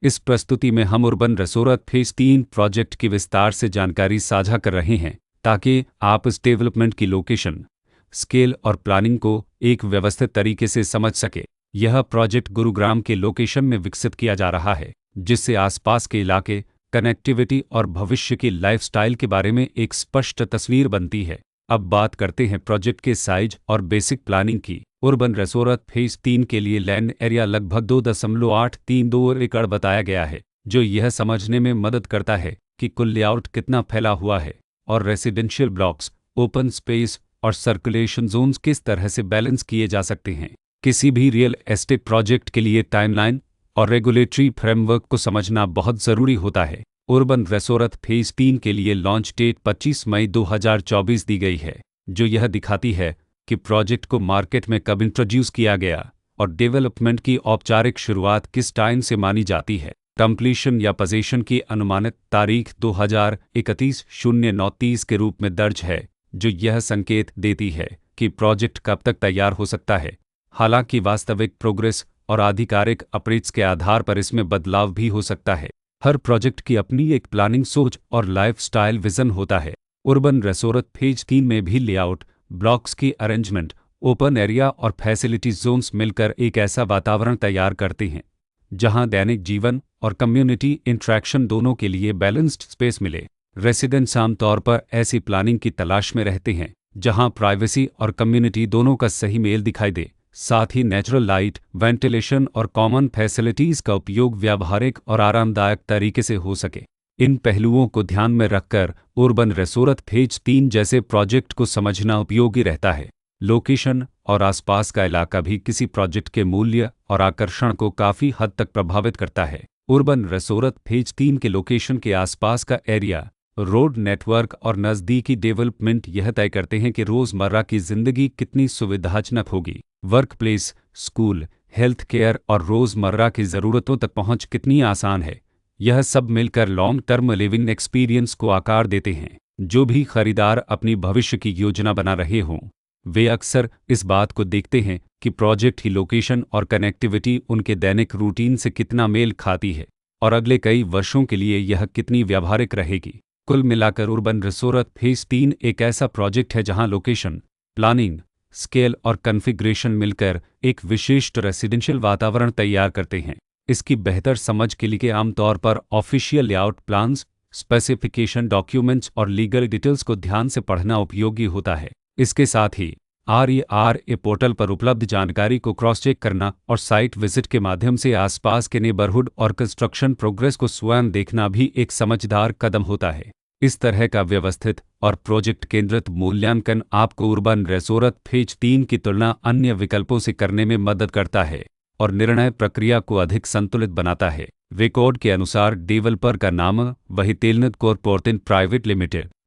इस प्रस्तुति में हम अर्बन रिसोर्स फेज 3 प्रोजेक्ट की विस्तार से जानकारी साझा कर रहे हैं ताकि आप इस डेवलपमेंट की लोकेशन, स्केल और प्लानिंग को एक व्यवस्थित तरीके से समझ सके। यह प्रोजेक्ट गुरुग्राम के लोकेशन में विकसित किया जा रहा है, जिससे आसपास के इलाके, कनेक्टिविटी और भविष्य की लाइफस्टाइल के बारे में एक स्पष्ट तस्वीर बनती है। अब बात करते हैं प्रोजेक्ट के साइज और बेसिक प्लानिंग की। अर्बन रिसोर्स फेज 3 के लिए लैंड एरिया लगभग 2.832 एकड़ बताया गया है, जो यह समझने में मदद करता है कि कुल लेआउट कितना फैला हुआ है और रेसिडेंशियल ब्लॉक्स, ओपन स्पेस और सर्कुलेशन जोन्स किस तरह से बैलेंस किए जा सकते हैं। किसी भी रियल एस्टेट प्रोजेक्ट के लिए टाइमलाइन और रेगुलेटरी फ्रेमवर्क को समझना बहुत ज़रूरी होता है। अर्बन रिसोर्स फेज 3 के लिए लॉन्च डेट 25 मई 2024 दी गई है, जो यह दिखाती है कि प्रोजेक्ट को मार्केट में कब इंट्रोड्यूस किया गया और डेवलपमेंट की औपचारिक शुरुआत किस टाइम से मानी जाती है। कंप्लीशन या पोजीशन की अनुमानित तारीख 2031-09-30 के रूप में दर्ज है, जो यह संकेत देती है कि प्रोजेक्ट कब तक तैयार हो सकता है। हालांकि वास्तविक प्रोग्रेस और आधिकारिक अपडेट्स के आधार पर इसमें बदलाव भी हो सकता है। हर प्रोजेक्ट की अपनी एक प्लानिंग सोच और लाइफस्टाइल विजन होता है। अर्बन रिसोर्स फेज 3 में भी लेआउट, ब्लॉक्स की अरेंजमेंट, ओपन एरिया और फैसिलिटी जोन्स मिलकर एक ऐसा वातावरण तैयार करते हैं जहां दैनिक जीवन और कम्युनिटी इंटरेक्शन दोनों के लिए बैलेंस्ड स्पेस मिले। रेसिडेंट्स आमतौर पर ऐसी प्लानिंग की तलाश में रहते हैं जहां प्राइवेसी और कम्युनिटी दोनों का सही मेल दिखाई दे। साथ ही नेचुरल लाइट, वेंटिलेशन और कॉमन फैसिलिटीज़ का उपयोग व्यावहारिक और आरामदायक तरीके से हो सके। इन पहलुओं को ध्यान में रखकर अर्बन रिसोर्स फेज 3 जैसे प्रोजेक्ट को समझना उपयोगी रहता है। लोकेशन और आसपास का इलाका भी किसी प्रोजेक्ट के मूल्य और आकर्षण को काफ़ी हद तक प्रभावित करता है। अर्बन रिसोर्स फेज 3 के लोकेशन के आसपास का एरिया, रोड नेटवर्क और नज़दीकी डेवलपमेंट यह तय करते हैं कि रोज़मर्रा की ज़िंदगी कितनी सुविधाजनक होगी। Work place, school, health care और रोज़मर्रा की ज़रूरतों तक पहुंच कितनी आसान है। यह सब मिलकर लॉन्ग टर्म लिविंग एक्सपीरियंस को आकार देते हैं। जो भी खरीदार अपनी भविष्य की योजना बना रहे हों, वे अक्सर इस बात को देखते हैं कि प्रोजेक्ट की लोकेशन और कनेक्टिविटी उनके दैनिक रूटीन से कितना मेल खाती है और अगले कई वर्षों के लिए यह कितनी व्यावहारिक रहेगी। कुल मिलाकर अर्बन रिसोर्स फेज 3 एक ऐसा प्रोजेक्ट है जहां लोकेशन, प्लानिंग, स्केल और कॉन्फ़िगरेशन मिलकर एक विशिष्ट रेसिडेंशियल वातावरण तैयार करते हैं। इसकी बेहतर समझ के लिए आमतौर पर official layout plans, specification documents और लीगल डिटेल्स को ध्यान से पढ़ना उपयोगी होता है। इसके साथ ही RERA पोर्टल पर उपलब्ध जानकारी को क्रॉस चेक करना और साइट विजिट के माध्यम से आसपास के नेबरहुड और कंस्ट्रक्शन प्रोग्रेस को स्वयं देखना भी एक समझदार कदम होता है। इस तरह का व्यवस्थित और प्रोजेक्ट केंद्रित मूल्यांकन आपको अर्बन रिसोर्स फेज 3 की तुलना अन्य विकल्पों से करने में मदद करता है और निर्णय प्रक्रिया को अधिक संतुलित बनाता है। रिकॉर्ड के अनुसार डेवलपर का नाम वही तेलनद कॉरपोरेशन प्राइवेट लिमिटेड